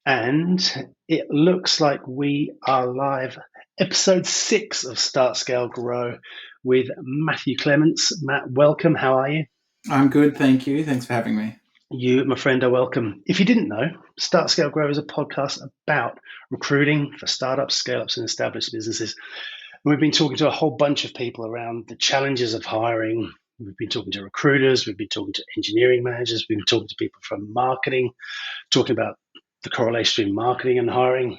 And it looks like we are live. Episode 6 of Start, Scale, Grow with Matthew Clements. Matt, welcome. How are you? I'm good, thank you. Thanks for having me. You, my friend, are welcome. If you didn't know, Start, Scale, Grow is a podcast about recruiting for startups, scale-ups, and established businesses. We've been talking to a whole bunch of people around the challenges of hiring. We've been talking to recruiters. We've been talking to engineering managers. We've been talking to people from marketing, talking about the correlation between marketing and hiring.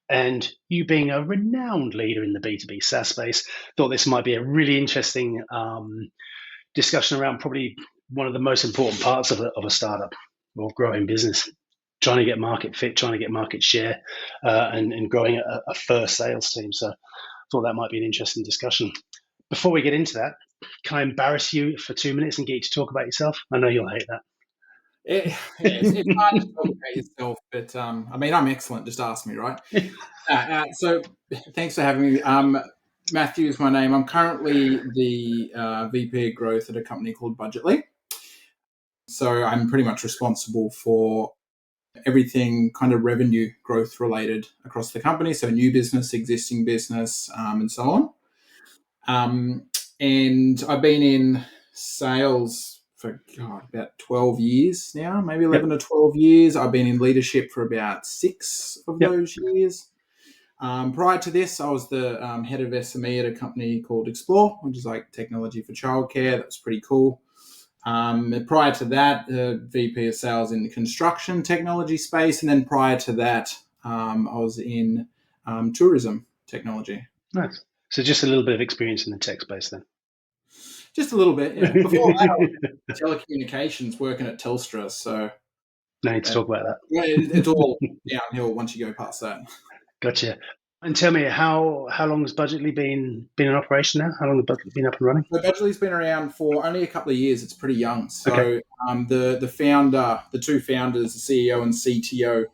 And you being a renowned leader in the B2B SaaS space, thought this might be a really interesting discussion around probably one of the most important parts of a startup or growing business, trying to get market fit, trying to get market share, and growing a first sales team. So I thought that might be an interesting discussion. Before we get into that, can I embarrass you for 2 minutes and get you to talk about yourself? I know you'll hate that. It's hard to talk about yourself, but I'm excellent. Just ask me, right? So thanks for having me. Matthew is my name. I'm currently the VP of Growth at a company called Budgetly. So I'm pretty much responsible for everything kind of revenue growth related across the company. So new business, existing business, and so on. And I've been in sales for about 12 years now, maybe 11 or 12 years. I've been in leadership for about 6 of those years. Prior to this, I was the head of SME at a company called Explore, which is like technology for childcare. That was pretty cool. Prior to that, VP of sales in the construction technology space. And then prior to that, I was in tourism technology. Nice. So just a little bit of experience in the tech space then. Just a little bit, yeah. Before that, I was telecommunications working at Telstra, so... No need to talk about that. Yeah, it's all downhill once you go past that. Gotcha. And tell me, how long has Budgetly been in operation now? How long has Budgetly been up and running? So Budgetly's been around for only a couple of years. It's pretty young. So Okay. the two founders, the CEO and CTO,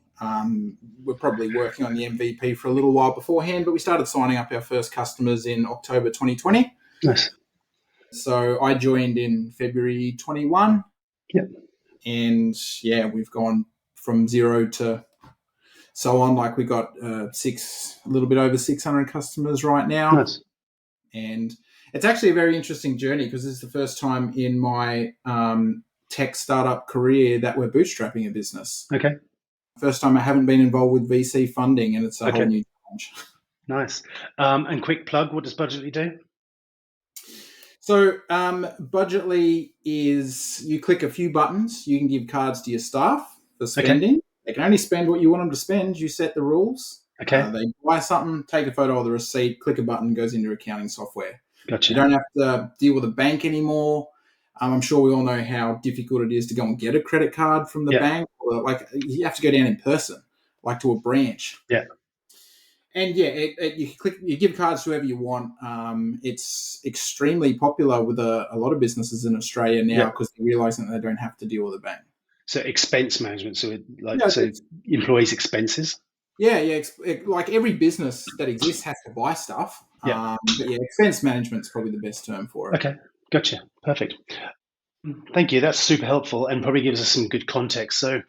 were probably working on the MVP for a little while beforehand, but we started signing up our first customers in October 2020. Nice. So I joined in February 21. Yep. And yeah, we've gone from 0 to so on. Like we got a little bit over 600 customers right now. Nice. And it's actually a very interesting journey because this is the first time in my tech startup career that we're bootstrapping a business. Okay. First time I haven't been involved with VC funding, and it's a whole new challenge. Nice. And quick plug, what does Budgetly do? So Budgetly is you click a few buttons. You can give cards to your staff for spending. Okay. They can only spend what you want them to spend. You set the rules. Okay. They buy something, take a photo of the receipt, click a button, goes into accounting software. Gotcha. You don't have to deal with a bank anymore. I'm sure we all know how difficult it is to go and get a credit card from the bank. Or like you have to go down in person, like to a branch. Yeah. And yeah, you give cards to whoever you want. It's extremely popular with a lot of businesses in Australia now because they're realizing that they don't have to deal with a bank. So expense management, so employees' expenses. Yeah. Like every business that exists has to buy stuff. Yeah. But yeah, expense management is probably the best term for it. Okay, gotcha. Perfect. Thank you. That's super helpful and probably gives us some good context. So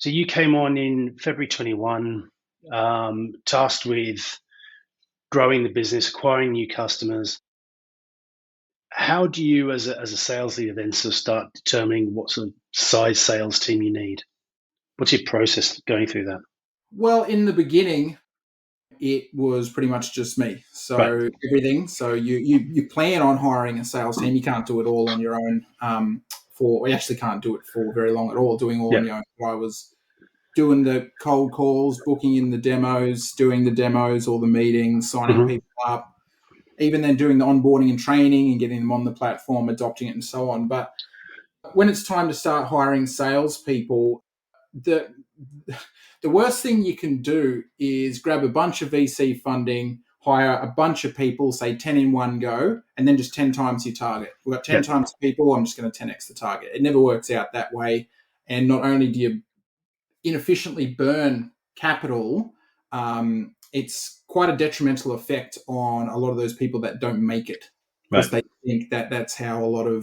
you came on in February 21, tasked with growing the business, acquiring new customers. How do you, as a sales leader, then sort of start determining what sort of size sales team you need? What's your process going through that? Well, in the beginning, it was pretty much just me. So everything. So you plan on hiring a sales team. You can't do it all on your own. You actually can't do it for very long at all. Doing all on your own. I was doing the cold calls, booking in the demos, doing the demos, all the meetings, signing people up. Even then doing the onboarding and training and getting them on the platform, adopting it and so on. But when it's time to start hiring salespeople, the worst thing you can do is grab a bunch of VC funding, hire a bunch of people, say 10 in one go, and then just 10 times your target. We've got 10 times people, I'm just going to 10x the target. It never works out that way. And not only do you inefficiently burn capital, it's quite a detrimental effect on a lot of those people that don't make it because they think that's how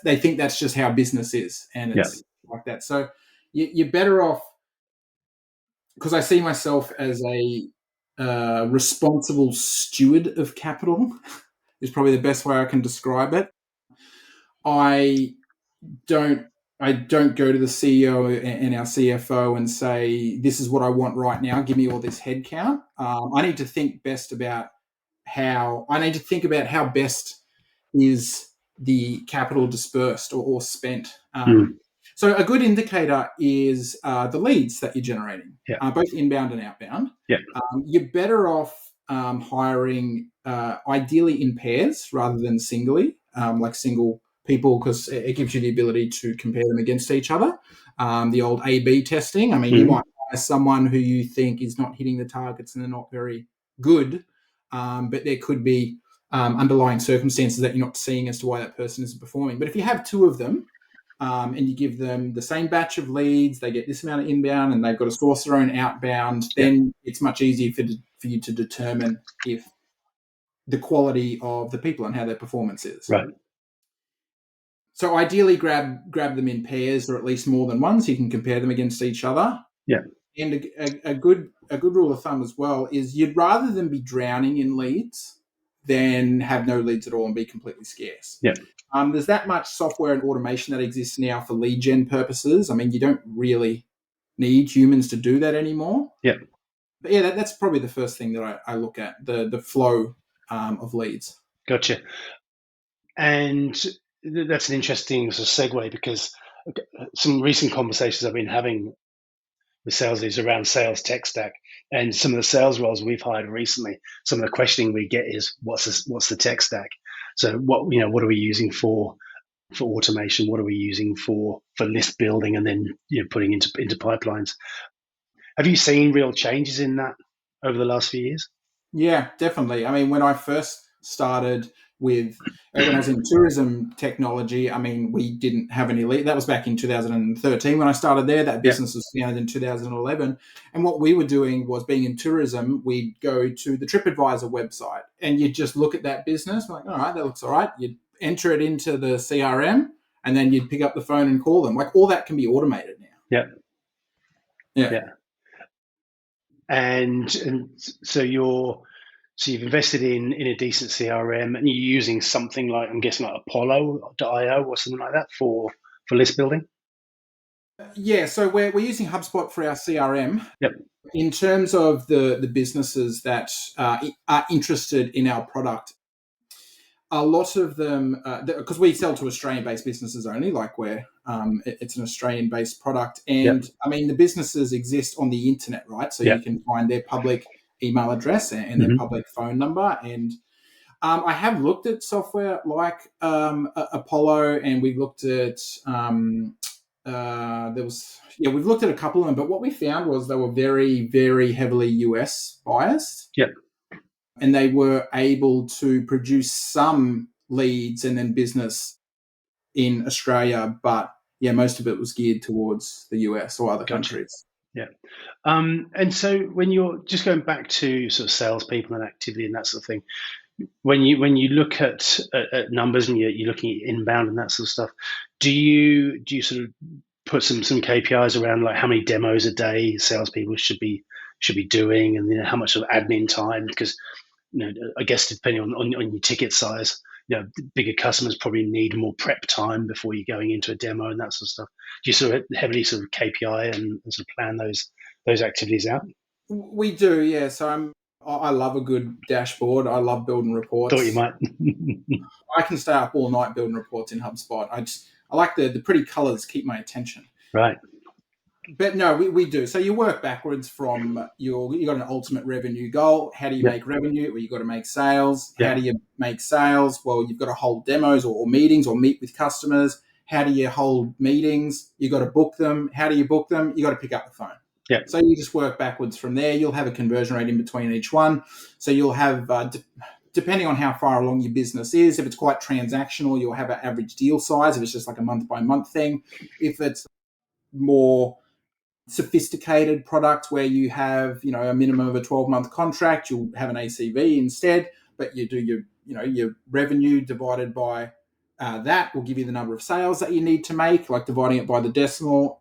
they think that's just how business is, and it's like that. So you're better off because I see myself as a responsible steward of capital, is probably the best way I can describe it. I don't go to the CEO and our CFO and say, this is what I want right now, give me all this headcount. I need to think about how best is the capital dispersed or spent. So a good indicator is the leads that you're generating, both inbound and outbound. You're better off hiring ideally in pairs rather than singly, like single people, because it gives you the ability to compare them against each other. The old A/B testing. I mean, you might hire someone who you think is not hitting the targets and they're not very good, but there could be underlying circumstances that you're not seeing as to why that person isn't performing. But if you have two of them, and you give them the same batch of leads, they get this amount of inbound and they've got to source their own outbound, then it's much easier for you to determine if the quality of the people and how their performance is. Right. So ideally grab them in pairs or at least more than one so you can compare them against each other. Yeah. And a good rule of thumb as well is you'd rather than be drowning in leads than have no leads at all and be completely scarce. Yeah. There's that much software and automation that exists now for lead gen purposes. I mean, you don't really need humans to do that anymore. Yeah. But yeah, that's probably the first thing that I look at, the flow of leads. Gotcha. And that's an interesting sort of segue, because some recent conversations I've been having with sales leaders around sales tech stack, and some of the sales roles we've hired recently, some of the questioning we get is what's the tech stack? So what are we using for automation? What are we using for list building, and then putting into pipelines? Have you seen real changes in that over the last few years? Yeah, definitely. I mean, when I first started when I was in tourism technology, I mean, we didn't have any lead. That was back in 2013 when I started there. That business was founded in 2011. And what we were doing was, being in tourism, we'd go to the TripAdvisor website and you'd just look at that business. Like, all right, that looks all right. You'd enter it into the CRM and then you'd pick up the phone and call them. Like, all that can be automated now. Yeah. And so you've invested in a decent CRM, and you're using something like, I'm guessing, like Apollo.io or something like that for list building? Yeah, so we're using HubSpot for our CRM. Yep. In terms of the businesses that are interested in our product, a lot of them, because we sell to Australian-based businesses only, it's an Australian-based product. And I mean, the businesses exist on the internet, right? So you can find their public email address and their public phone number. And I have looked at software like Apollo, and we've looked at we've looked at a couple of them, but what we found was they were very, very heavily US biased. Yep. And they were able to produce some leads and then business in Australia, but most of it was geared towards the US or other countries. Yeah. And so when you're just going back to sort of salespeople and activity and that sort of thing, when you look at numbers and you're looking at inbound and that sort of stuff, do you sort of put some KPIs around, like how many demos a day salespeople should be doing, and how much sort of admin time? Because I guess depending on your ticket size, bigger customers probably need more prep time before you're going into a demo and that sort of stuff. Do you sort of heavily sort of KPI and sort of plan those activities out? We do, yeah. So I love a good dashboard. I love building reports. Thought you might. I can stay up all night building reports in HubSpot. I like the pretty colors keep my attention. Right. But no, we do. So you work backwards from you got an ultimate revenue goal. How do you make revenue? Well, you've got to make sales. How do you make sales? Well, you've got to hold demos or meetings or meet with customers. How do you hold meetings? You've got to book them. How do you book them? You got to pick up the phone. Yeah. So you just work backwards from there. You'll have a conversion rate in between each one. So you'll have, depending on how far along your business is, if it's quite transactional, you'll have an average deal size if it's just like a month-by-month thing. If it's more sophisticated product where you have, a minimum of a 12-month contract, you'll have an ACV instead, but you do your revenue divided by that will give you the number of sales that you need to make, like dividing it by the decimal.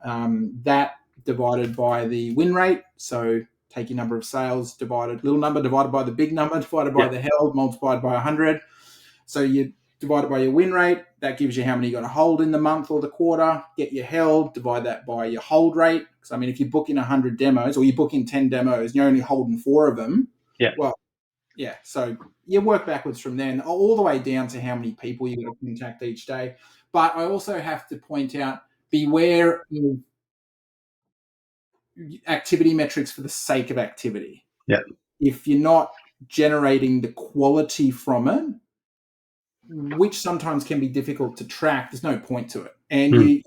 That divided by the win rate. So take your number of sales little number divided by the big number, divided by the held, multiplied by 100. So you divide it by your win rate. That gives you how many you got to hold in the month or the quarter. Get your held, divide that by your hold rate. Because, I mean, if you book in 100 demos or you book in 10 demos and you're only holding 4 of them, well, yeah. So you work backwards from there, and all the way down to how many people you got to contact each day. But I also have to point out, beware of activity metrics for the sake of activity. Yeah. If you're not generating the quality from it, which sometimes can be difficult to track, there's no point to it. And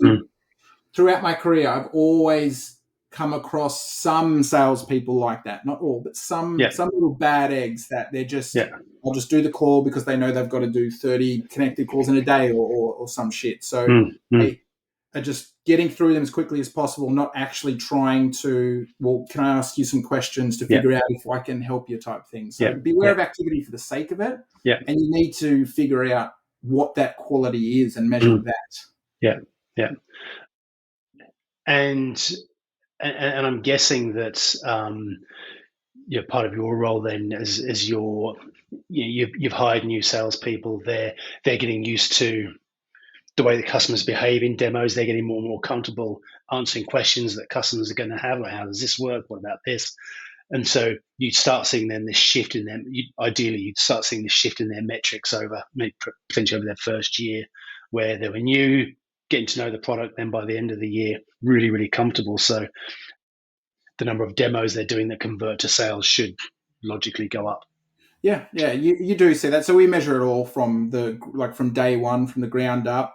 throughout my career, I've always come across some salespeople like that. Not all, but some little bad eggs that they're just, I'll just do the call because they know they've got to do 30 connected calls in a day or some shit. So they are just getting through them as quickly as possible, not actually trying to, well, can I ask you some questions to figure out if I can help you type thing. So beware of activity for the sake of it. Yeah. And you need to figure out what that quality is and measure that. Yeah. Yeah. And I'm guessing that part of your role then as you've hired new salespeople, they're getting used to the way the customers behave in demos. They're getting more and more comfortable answering questions that customers are going to have, like how does this work? What about this? And so you start seeing then this shift in them. Ideally, you'd start seeing this shift in their metrics over potentially over their first year, where they were new, getting to know the product. Then by the end of the year, really, really comfortable. So the number of demos they're doing that convert to sales should logically go up. Yeah, you do see that. So we measure it all from day one, from the ground up.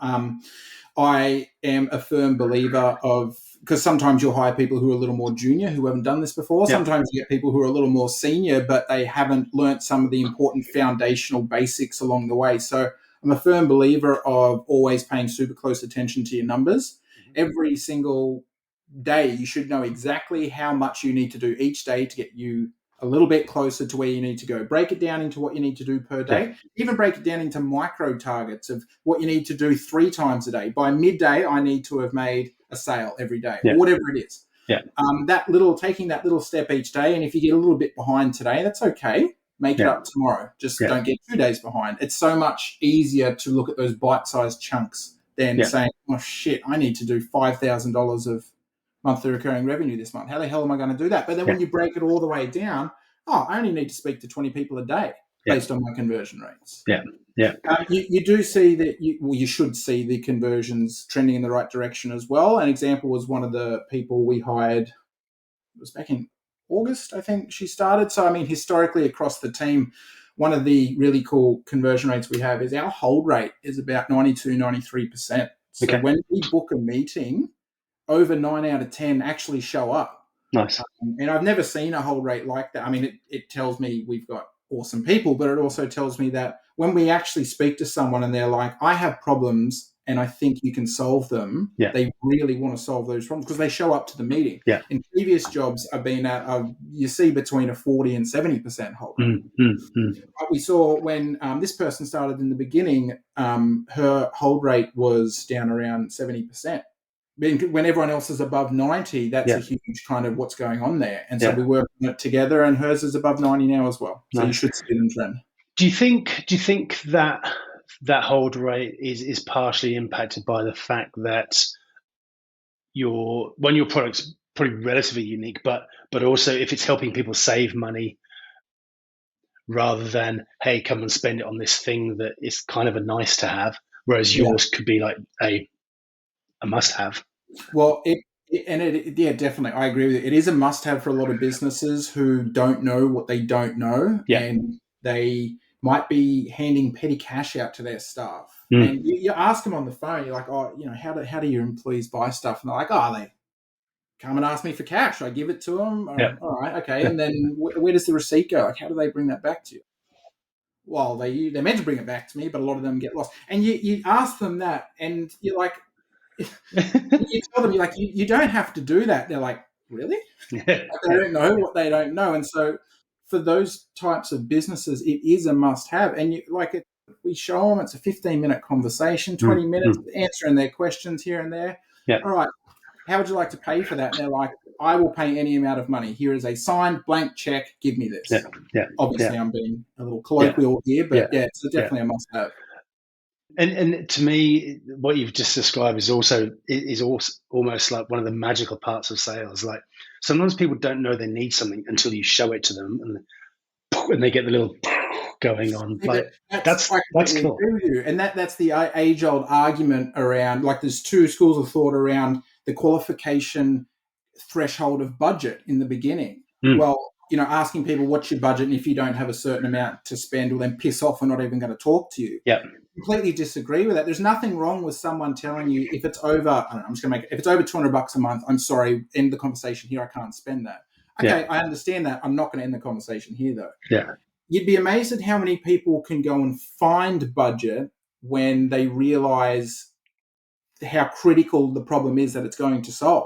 I am a firm believer of, because sometimes you'll hire people who are a little more junior, who haven't done this before. Yep. Sometimes you get people who are a little more senior, but they haven't learnt some of the important foundational basics along the way. So I'm a firm believer of always paying super close attention to your numbers. Every single day, you should know exactly how much you need to do each day to get you a little bit closer to where you need to go. Break it down into what you need to do per day. Yeah. Even break it down into micro targets of what you need to do 3 times a day. By midday, I need to have made a sale every day, or whatever it is. Yeah. Taking that little step each day. And if you get a little bit behind today, that's okay. Make it up tomorrow. Just don't get 2 days behind. It's so much easier to look at those bite-sized chunks than saying, oh shit, I need to do $5,000 of monthly recurring revenue this month. How the hell am I going to do that? But then when you break it all the way down, I only need to speak to 20 people a day based on my conversion rates. Yeah, yeah. You do see that, you should see the conversions trending in the right direction as well. An example was one of the people we hired, it was back in August, I think she started. So, I mean, historically across the team, one of the really cool conversion rates we have is our hold rate is about 92, 93%. So when we book a meeting, over 9 out of 10 actually show up. Nice. And I've never seen a hold rate like that. I mean, it tells me we've got awesome people, but it also tells me that when we actually speak to someone and they're like, I have problems and I think you can solve them, they really want to solve those problems because they show up to the meeting. Yeah. In previous jobs I've been at, you see between a 40 and 70% hold rate. What we saw when this person started in the beginning, her hold rate was down around 70%. When everyone else is above 90, that's a huge kind of what's going on there. And so we work on it together, and hers is above 90 now as well. So you should see them trend. Do you think that hold rate is partially impacted by the fact that your product's probably relatively unique, but also if it's helping people save money rather than, hey, come and spend it on this thing that is kind of a nice to have, whereas yours could be like a must-have. Well, definitely. I agree with it. It is a must-have for a lot of businesses who don't know what they don't know, and they might be handing petty cash out to their staff. And you ask them on the phone, you're like, how do your employees buy stuff? And they're like, they come and ask me for cash. I give it to them. All right, okay. And then where does the receipt go? Like, how do they bring that back to you? Well, they're meant to bring it back to me, but a lot of them get lost. And you ask them that, and you're like, you tell them, you're like, you don't have to do that. They're like, really? They don't know what they don't know. And so for those types of businesses, it is a must-have. And we show them it's a 15-minute conversation, 20 minutes answering their questions here and there. Yeah. All right. how would you like to pay for that? And they're like, I will pay any amount of money. Here is a signed blank check. Give me this. Obviously, I'm being a little colloquial here, but it's definitely a must-have. And to me, what you've just described is also almost like one of the magical parts of sales. Like sometimes people don't know they need something until you show it to them, and they get the little going on. Like that's cool. And that's the age-old argument around, like, there's two schools of thought around the qualification threshold of budget in the beginning. Well, asking people what's your budget, and if you don't have a certain amount to spend, well, then piss off. We're not even going to talk to you. Completely disagree with that. There's nothing wrong with someone telling you if it's over, if it's over $200 a month, I'm sorry, end the conversation here. I can't spend that. Okay, I understand that. I'm not going to end the conversation here, though. You'd be amazed at how many people can go and find budget when they realize how critical the problem is that it's going to solve.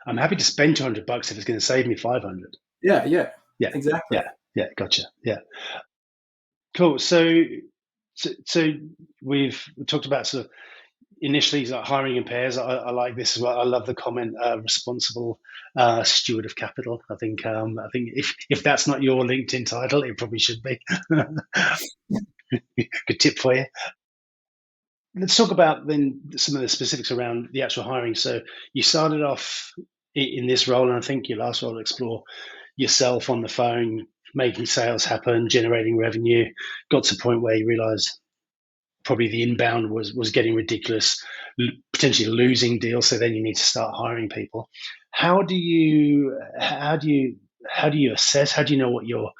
I'm happy to spend $200 if it's going to save me $500. Yeah, exactly. Yeah, gotcha. Yeah, cool. So we've talked about sort of initially like hiring in pairs. I like this as well. I love the comment, responsible steward of capital. I think if that's not your LinkedIn title, it probably should be. Good tip for you. Let's talk about then some of the specifics around the actual hiring. So you started off in this role, and I think your last role to explore yourself on the phone, making sales happen, generating revenue, got to the point where you realized probably the inbound was getting ridiculous, potentially losing deals. So then you need to start hiring people. How do you assess? How do you know what you're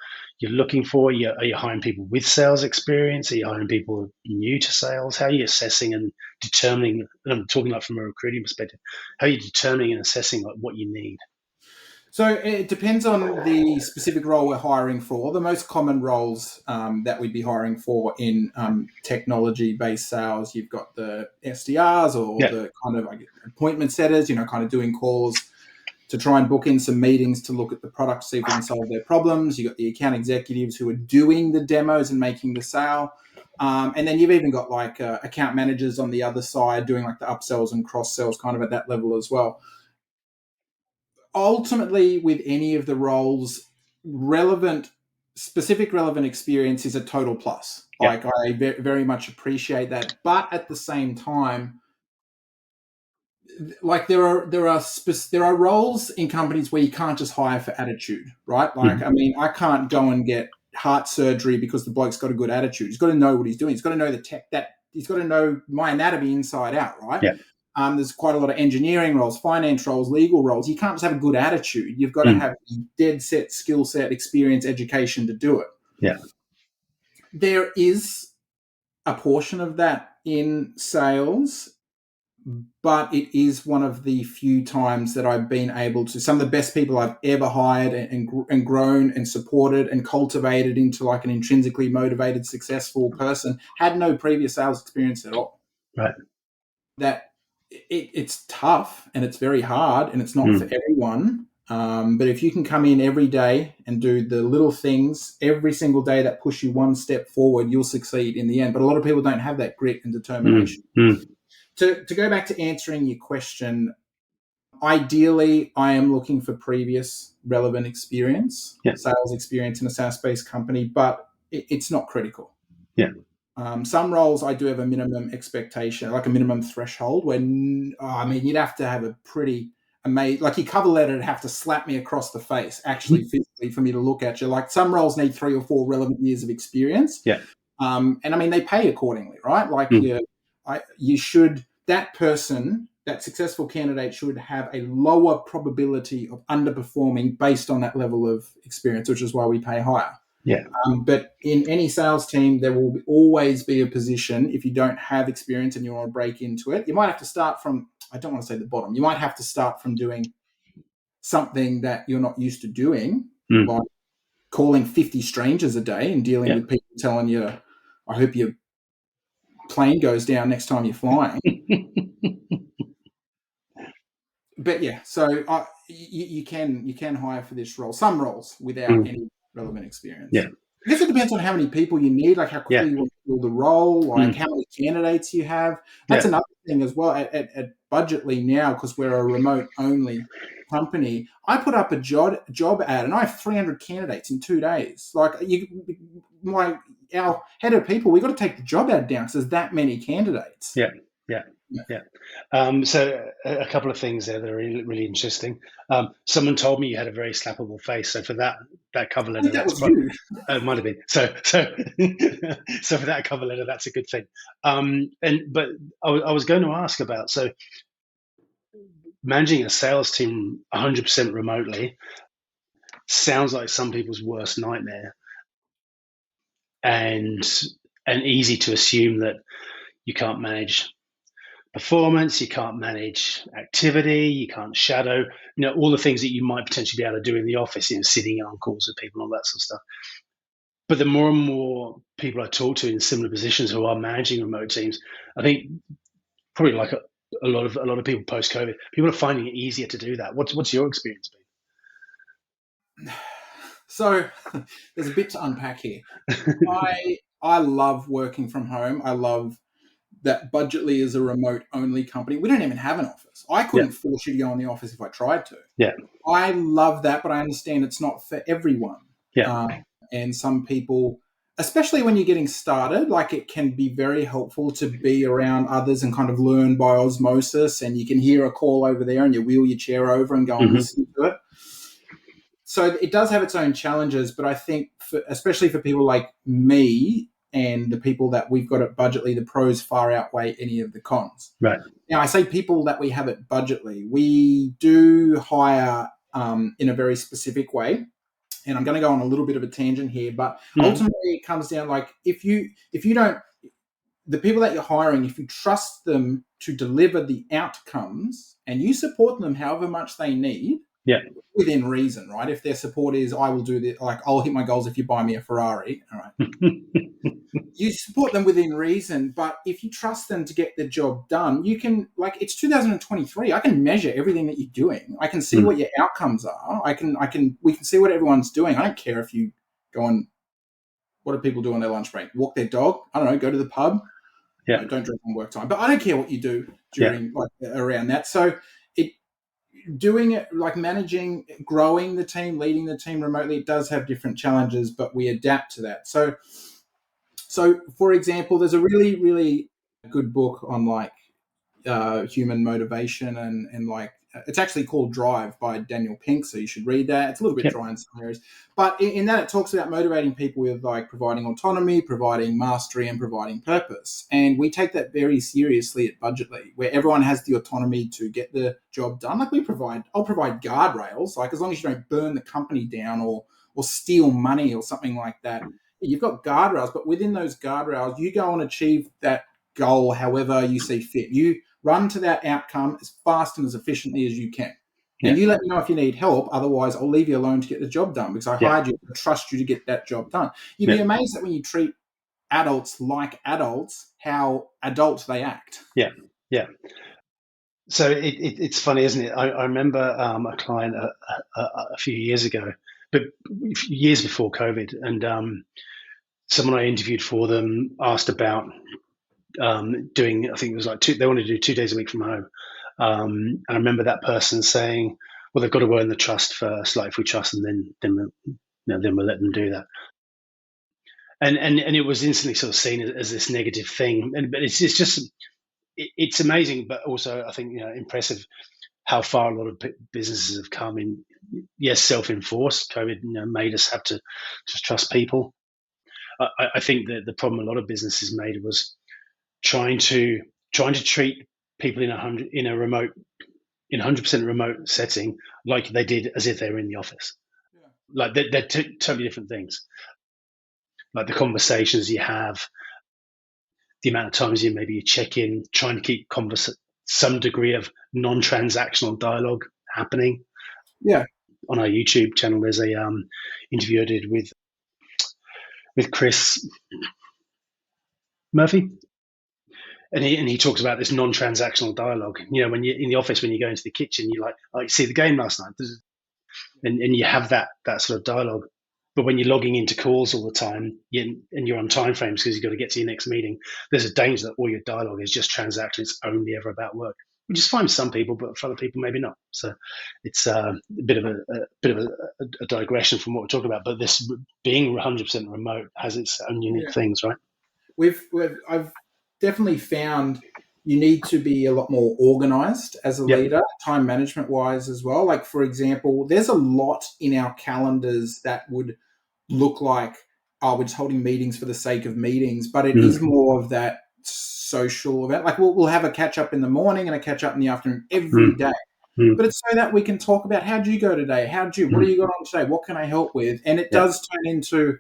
looking for? Are you hiring people with sales experience? Are you hiring people new to sales? How are you assessing and determining? And I'm talking like from a recruiting perspective. How are you determining and assessing like what you need? So it depends on the specific role we're hiring for. The most common roles that we'd be hiring for in technology-based sales, you've got the SDRs or the kind of appointment setters, kind of doing calls to try and book in some meetings to look at the product, see if we can solve their problems. You've got the account executives who are doing the demos and making the sale. And then you've even got like account managers on the other side doing like the upsells and cross-sells kind of at that level as well. Ultimately, with any of the roles, specific relevant experience is a total plus. Like I very much appreciate that. But at the same time, like there are roles in companies where you can't just hire for attitude, right? Like, I mean, I can't go and get heart surgery because the bloke's got a good attitude. He's got to know what he's doing. He's got to know the tech, that he's got to know my anatomy inside out, right? There's quite a lot of engineering roles, finance roles, legal roles. You can't just have a good attitude. You've got to have dead set skill set, experience, education to do it. There is a portion of that in sales, but it is one of the few times that I've been able to, some of the best people I've ever hired and grown and supported and cultivated into like an intrinsically motivated, successful person had no previous sales experience at all. Right. That it's tough and it's very hard and it's not for everyone. But if you can come in every day and do the little things every single day that push you one step forward, you'll succeed in the end. But a lot of people don't have that grit and determination. To go back to answering your question, ideally, I am looking for previous relevant experience, sales experience in a SaaS-based company, but it's not critical. Some roles I do have a minimum expectation, like a minimum threshold when, you'd have to have a pretty amazing, like your cover letter would have to slap me across the face, actually physically, for me to look at you. Like some roles need 3 or 4 relevant years of experience. And I mean, they pay accordingly, right? Like you should, that person, that successful candidate should have a lower probability of underperforming based on that level of experience, which is why we pay higher. But in any sales team, there will always be a position, if you don't have experience and you want to break into it, you might have to start from, I don't want to say the bottom, you might have to start from doing something that you're not used to doing, like calling 50 strangers a day and dealing with people telling you, I hope your plane goes down next time you're flying. But so you can hire for this role, some roles without any relevant experience. I guess it depends on how many people you need, like how quickly you want to fill the role, like how many candidates you have. That's another thing as well at Budgetly now, because we're a remote only company. I put up a job ad and I have 300 candidates in 2 days. Like our head of people, we got to take the job ad down because there's that many candidates. Yeah. So a couple of things there that are really, really interesting. Someone told me you had a very slappable face. So for that cover letter, that was you. It might have been. So for that cover letter, that's a good thing. But I was going to ask about, so managing a sales team 100% remotely sounds like some people's worst nightmare, and easy to assume that you can't manage performance, you can't manage activity, you can't shadow, all the things that you might potentially be able to do in the office, sitting on calls with people and all that sort of stuff. But the more and more people I talk to in similar positions who are managing remote teams, I think probably like a lot of people post-COVID, people are finding it easier to do that. What's your experience been? So there's a bit to unpack here. I love working from home. I love that Budgetly is a remote only company. We don't even have an office. I couldn't force you to go in the office if I tried to. Yeah. I love that, but I understand it's not for everyone. Yeah. And some people, especially when you're getting started, like it can be very helpful to be around others and kind of learn by osmosis, and you can hear a call over there and you wheel your chair over and go and listen to it. So it does have its own challenges, but I think especially for people like me and the people that we've got at Budgetly, the pros far outweigh any of the cons. Right. Now, I say people that we have at Budgetly, we do hire in a very specific way. And I'm going to go on a little bit of a tangent here, but ultimately it comes down like if you don't, the people that you're hiring, if you trust them to deliver the outcomes and you support them however much they need, within reason, right? If their support is, I will do this, like I'll hit my goals if you buy me a Ferrari, all right? You support them within reason, but if you trust them to get the job done, you can, like, it's 2023. I can measure everything that you're doing. I can see what your outcomes are. We can see what everyone's doing. I don't care if you go on, what do people do on their lunch break? Walk their dog? I don't know, go to the pub? Yeah. Don't drink on work time. But I don't care what you do during, around that. So doing it, like managing, growing the team, leading the team remotely, it does have different challenges, but we adapt to that. So for example, there's a really, really good book on like human motivation and like, it's actually called Drive by Daniel Pink. So you should read that. It's a little bit dry in some areas, but in that it talks about motivating people with like providing autonomy, providing mastery, and providing purpose. And we take that very seriously at Budgetly, where everyone has the autonomy to get the job done. Like I'll provide guardrails, like as long as you don't burn the company down or steal money or something like that. You've got guardrails, but within those guardrails, you go and achieve that goal however you see fit. You run to that outcome as fast and as efficiently as you can. And you let me know if you need help. Otherwise, I'll leave you alone to get the job done because I hired you to trust you to get that job done. You'd be amazed that when you treat adults like adults, how adult they act. Yeah. So it's funny, isn't it? I remember a client a few years ago, but years before COVID, and someone I interviewed for them asked about doing, I think it was like they wanted to do 2 days a week from home. And I remember that person saying, well, they've got to earn the trust first. Like if we trust them, then we'll let them do that. And it was instantly sort of seen as this negative thing. But it's just, it's amazing, but also I think, impressive how far a lot of businesses have come in. Yes, self-enforced. COVID made us have to just trust people. I think that the problem a lot of businesses made was trying to treat people in 100% remote setting like they did as if they were in the office. Like they're totally different things. Like the conversations you have, the amount of times you check in, trying to keep some degree of non-transactional dialogue happening. Yeah. On our YouTube channel, there's a interview I did with Chris Murphy. And he talks about this non-transactional dialogue. When you're in the office, when you go into the kitchen, you're like, oh, you see the game last night. And you have that sort of dialogue. But when you're logging into calls all the time and you're on time frames because you've got to get to your next meeting, there's a danger that all your dialogue is just transactional. It's only ever about work, which is fine for some people, but for other people, maybe not. So it's a bit of a digression from what we're talking about. But this being 100% remote has its own unique things, right? I've definitely found you need to be a lot more organized as a leader, time management wise as well. Like, for example, there's a lot in our calendars that would look like, oh, we're just holding meetings for the sake of meetings, but it is more of that social event. Like, we'll have a catch up in the morning and a catch up in the afternoon every day. But it's so that we can talk about, how'd you go today? What do you got on today? What can I help with? And it does turn into,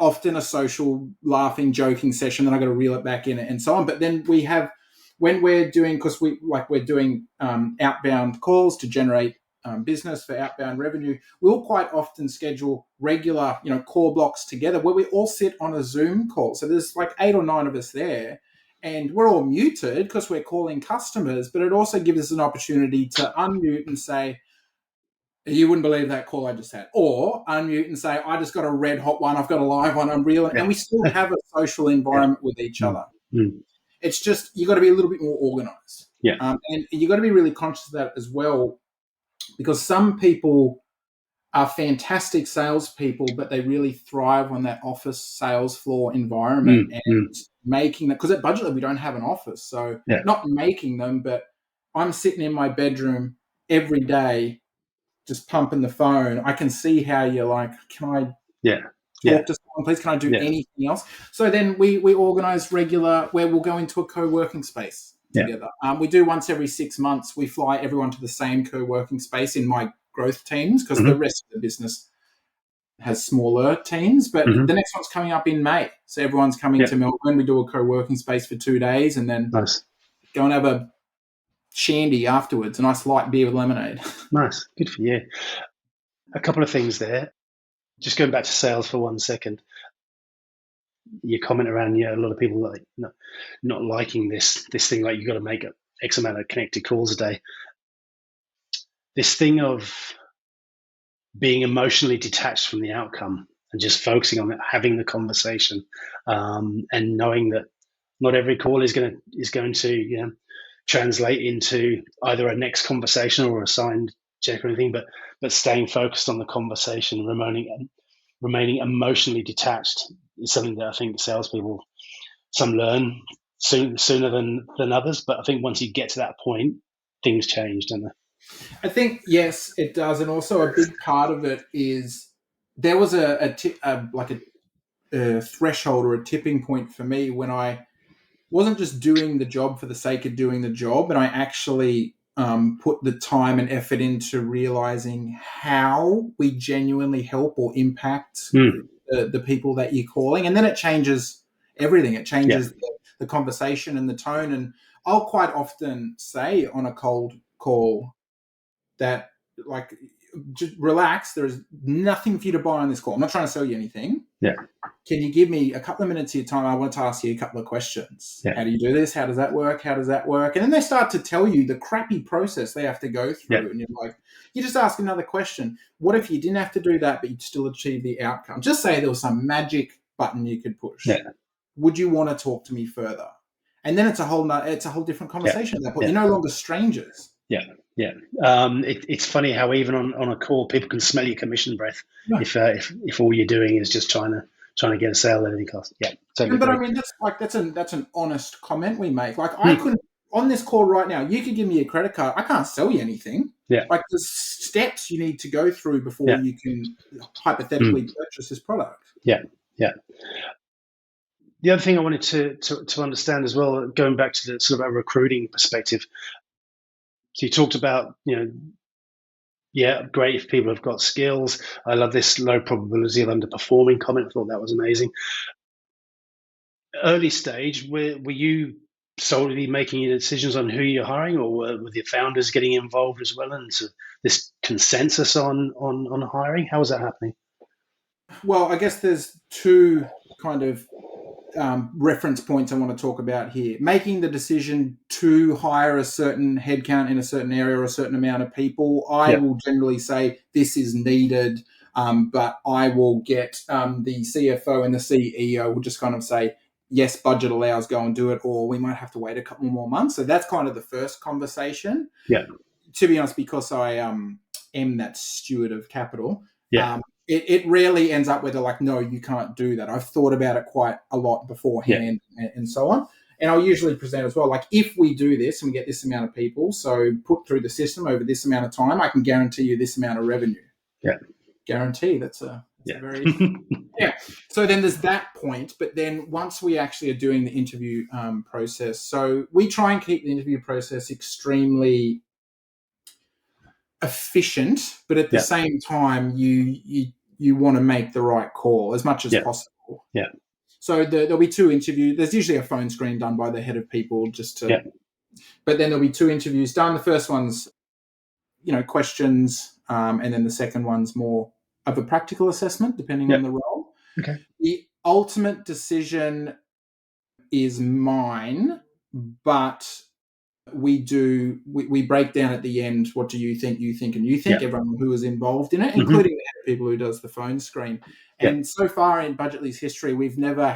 often a social, laughing, joking session. Then I got to reel it back in and so on. But then we have, when we're doing, because we're doing outbound calls to generate business for outbound revenue, we'll quite often schedule regular, call blocks together where we all sit on a Zoom call. So there's like 8 or 9 of us there, and we're all muted because we're calling customers. But it also gives us an opportunity to unmute and say, you wouldn't believe that call I just had. Or unmute and say, I just got a red hot one. I've got a live one. I'm real. And we still have a social environment with each other. It's just, you got to be a little bit more organized. And you got to be really conscious of that as well, because some people are fantastic salespeople, but they really thrive on that office sales floor environment and making that, because at Budget Lab, we don't have an office. So not making them, but I'm sitting in my bedroom every day, just pumping the phone. I can see how you're like, can I talk to someone, please? Can I do anything else? So then we organize regular, where we'll go into a co-working space together. We do once every 6 months. We fly everyone to the same co-working space in my growth teams, because the rest of the business has smaller teams. But the next one's coming up in May. So everyone's coming to Melbourne. We do a co-working space for 2 days and then go and have a shandy afterwards, a nice light beer with lemonade. Nice. Good for you. A couple of things there. Just going back to sales for 1 second. Your comment around a lot of people like not liking this thing, like you've got to make X amount of connected calls a day. This thing of being emotionally detached from the outcome and just focusing on it, having the conversation, and knowing that not every call is going to translate into either a next conversation or a signed check or anything, but staying focused on the conversation, remaining emotionally detached is something that I think salespeople, some learn sooner than others. But I think once you get to that point, things change, don't they? I think, yes, it does. And also a big part of it is there was a threshold or a tipping point for me when I wasn't just doing the job for the sake of doing the job, and I actually put the time and effort into realizing how we genuinely help or impact the people that you're calling. And then it changes everything. It changes the conversation and the tone. And I'll quite often say on a cold call that, like, just relax. There is nothing for you to buy on this call. I'm not trying to sell you anything. Can you give me a couple of minutes of your time? I want to ask you a couple of questions. How do you do this? How does that work? How does that work? And then they start to tell you the crappy process they have to go through. And you're like, you just ask another question. What if you didn't have to do that, but you'd still achieve the outcome? Just say there was some magic button you could push. Would you want to talk to me further? And then it's a whole different conversation at that point. You're no longer strangers. It's funny how even on a call, people can smell your commission breath if all you're doing is just trying to get a sale at any cost. Totally. But I mean, that's an honest comment we make. Like, I couldn't, on this call right now, you could give me a credit card. I can't sell you anything. Like, there's steps you need to go through before you can hypothetically purchase this product. The other thing I wanted to understand as well, going back to the sort of a recruiting perspective. So you talked about, great if people have got skills. I love this low probability of underperforming comment. I thought that was amazing. Early stage, were you solely making your decisions on who you're hiring, or were the founders getting involved as well? And so this consensus on hiring, how was that happening? Well, I guess there's two kind of reference points I want to talk about here. Making the decision to hire a certain headcount in a certain area or a certain amount of people, I will generally say this is needed, but I will get the CFO and the CEO will just kind of say, yes, budget allows, go and do it, or we might have to wait a couple more months. So that's kind of the first conversation. Yeah. To be honest, because I am that steward of capital, Yeah. It rarely ends up where they're like, no, you can't do that. I've thought about it quite a lot beforehand and so on. And I'll usually present as well, like, if we do this and we get this amount of people, so put through the system over this amount of time, I can guarantee you this amount of revenue. Yeah. Guarantee. That's a very... yeah. So then there's that point. But then once we actually are doing the interview process, so we try and keep the interview process extremely efficient, but at the same time, you want to make the right call as much as possible. Yeah. So there'll be 2 interviews. There's usually a phone screen done by the head of people just to. Yeah. But then there'll be 2 interviews done. The first one's, questions, and then the second one's more of a practical assessment, depending on the role. Okay. The ultimate decision is mine, but we break down at the end, what do you think, and you think, everyone who is involved in it, including the people who does the phone screen. And so far in Budgetly's history, we've never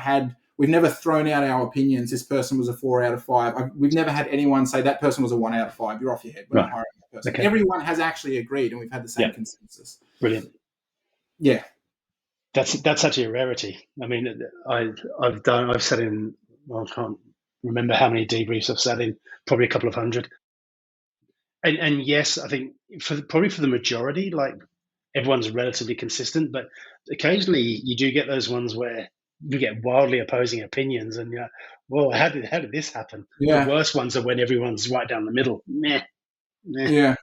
thrown out our opinions. This person was a 4 out of 5. We've never had anyone say that person was a 1 out of 5. You're off your head. We're not hiring that person. Okay. Everyone has actually agreed, and we've had the same consensus. Brilliant. Yeah. That's actually a rarity. I mean, I've sat in, I can't remember how many debriefs I've sat in, probably a couple of hundred. And yes, I think probably for the majority, like, everyone's relatively consistent, but occasionally you do get those ones where you get wildly opposing opinions, and you're like, well, how did this happen? Yeah. The worst ones are when everyone's right down the middle. Meh. Yeah.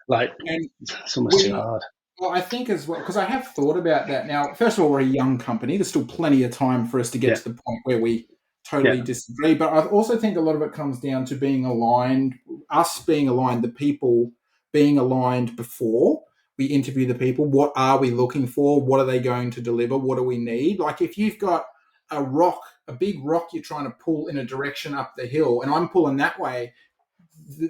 Like, it's almost too hard. Well, I think as well, because I have thought about that. Now, first of all, we're a young company. There's still plenty of time for us to get to the point where we totally disagree. But I also think a lot of it comes down to being aligned, us being aligned, the people being aligned before we interview the people. What are we looking for? What are they going to deliver? What do we need? Like, if you've got a big rock you're trying to pull in a direction up the hill, and I'm pulling that way,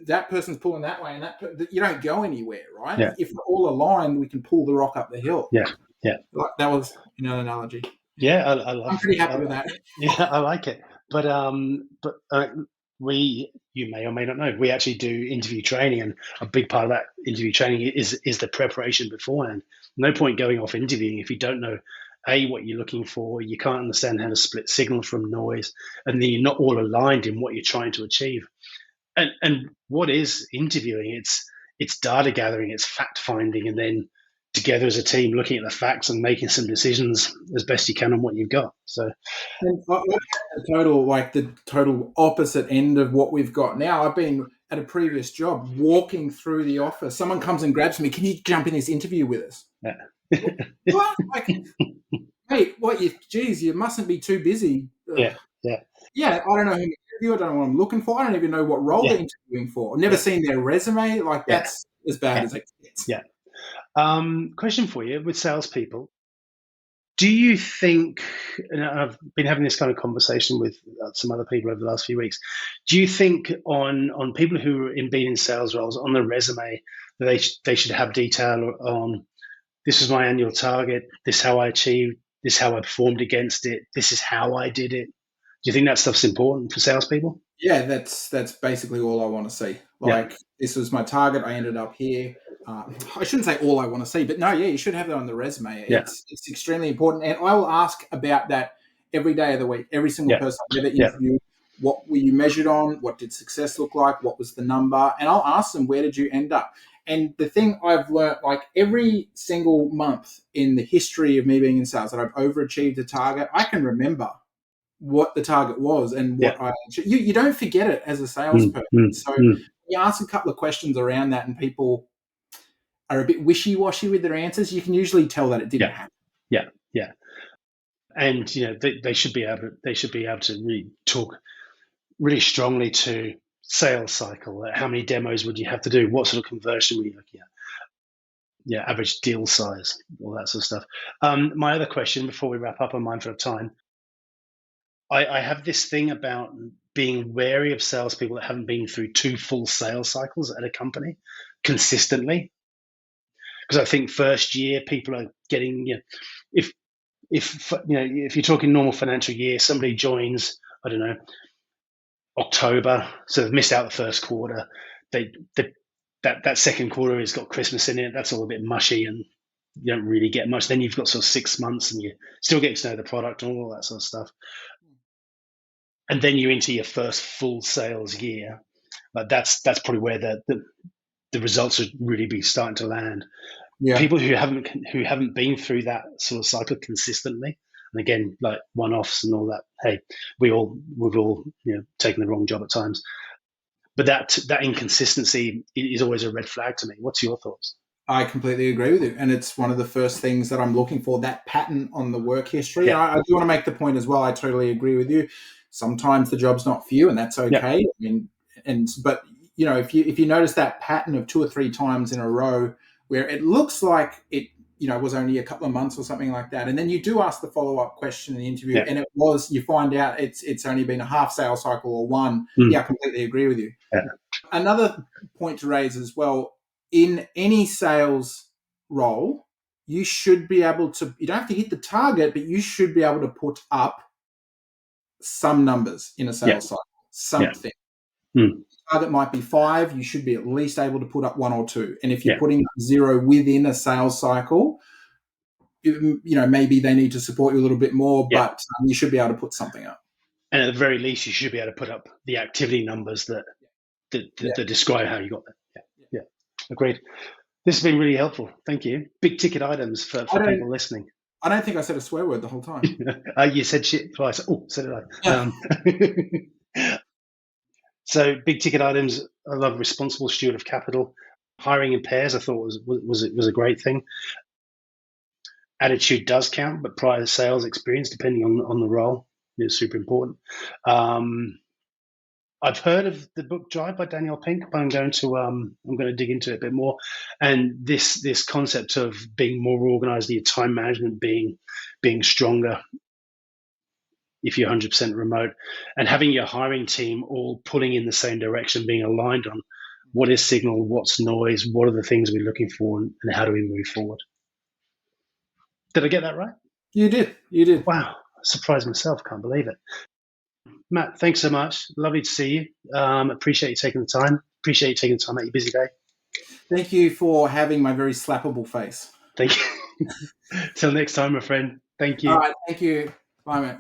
that person's pulling that way, and you don't go anywhere, right? Yeah. If we're all aligned, we can pull the rock up the hill. Yeah, yeah. Like, that was an analogy. Yeah, I'm pretty happy with that. Yeah, I like it. But you may or may not know, we actually do interview training, and a big part of that interview training is the preparation beforehand. No point going off interviewing if you don't know what you're looking for. You can't understand how to split signal from noise, and then you're not all aligned in what you're trying to achieve. And what is interviewing? It's data gathering, it's fact finding, and then together as a team looking at the facts and making some decisions as best you can on what you've got. So, the total opposite end of what we've got now. I've been at a previous job walking through the office. Someone comes and grabs me. Can you jump in this interview with us? Yeah. What? Like, hey, what? You mustn't be too busy. Yeah. I don't know who to interview. I don't know what I'm looking for. I don't even know what role they're interviewing for. I've never seen their resume. Like, that's as bad as it gets. Yeah. Question for you with salespeople. Do you think, and I've been having this kind of conversation with some other people over the last few weeks, do you think on people who have been in sales roles, on the resume, that they should have detail on, this is my annual target, this is how I achieved, this is how I performed against it, this is how I did it? Do you think that stuff's important for salespeople? Yeah, that's basically all I want to see. This was my target, I ended up here. I shouldn't say all I want to see, but no, you should have that on the resume. It's extremely important. And I will ask about that every day of the week. Every single person I've ever interviewed, what were you measured on? What did success look like? What was the number? And I'll ask them, where did you end up? And the thing I've learned, like, every single month in the history of me being in sales that I've overachieved a target, I can remember what the target was and what you don't forget it as a salesperson. So you ask a couple of questions around that and people are a bit wishy-washy with their answers, you can usually tell that it didn't happen. Yeah. And they should be able to really talk really strongly to sales cycle. How many demos would you have to do? What sort of conversion were you looking at? Yeah, average deal size, all that sort of stuff. My other question before we wrap up, I'm mindful of time. I have this thing about being wary of salespeople that haven't been through 2 full sales cycles at a company consistently. Because I think first year people are getting, if if you're talking normal financial year, somebody joins, I don't know, October, so they've missed out the first quarter. That second quarter has got Christmas in it. That's all a bit mushy, and you don't really get much. Then you've got sort of 6 months, and you're still getting to know the product and all that sort of stuff. And then you're into your first full sales year. Like that's probably where the results would really be starting to land. Yeah. People who haven't been through that sort of cycle consistently, and again, like one-offs and all that. Hey, we've all taken the wrong job at times, but that inconsistency is always a red flag to me. What's your thoughts? I completely agree with you. And it's one of the first things that I'm looking for, that pattern on the work history. Yeah. I do want to make the point as well. I totally agree with you. Sometimes the job's not for you, and that's okay. Yeah. But if you notice that pattern of 2 or 3 times in a row where it looks like it, was only a couple of months or something like that, and then you do ask the follow-up question in the interview, and you find out it's only been a half sales cycle or one. Yeah, I completely agree with you. Yeah. Another point to raise as well, in any sales role, you should be able to, you don't have to hit the target, but you should be able to put up some numbers in a sales cycle, something. Yeah. Target might be 5, you should be at least able to put up 1 or 2. And if you're putting up 0 within a sales cycle, maybe they need to support you a little bit more, but you should be able to put something up. And at the very least, you should be able to put up the activity numbers that describe how you got there. Yeah. Agreed. This has been really helpful. Thank you. Big ticket items for people listening. I don't think I said a swear word the whole time. You said shit twice. Oh, so did I. So big ticket items. I love responsible steward of capital. Hiring in pairs, I thought was a great thing. Attitude does count, but prior sales experience, depending on the role, is super important. I've heard of the book Drive by Danielle Pink, but I'm going to dig into it a bit more. And this concept of being more organized, your time management being stronger if you're 100% remote, and having your hiring team all pulling in the same direction, being aligned on what is signal, what's noise, what are the things we're looking for, and how do we move forward. Did I get that right? You did. Wow. I surprised myself. Can't believe it. Matt, thanks so much. Lovely to see you. Appreciate you taking the time. Appreciate you taking the time out your busy day. Thank you for having my very slappable face. Thank you. Till next time, my friend. Thank you. All right. Thank you. Bye, mate.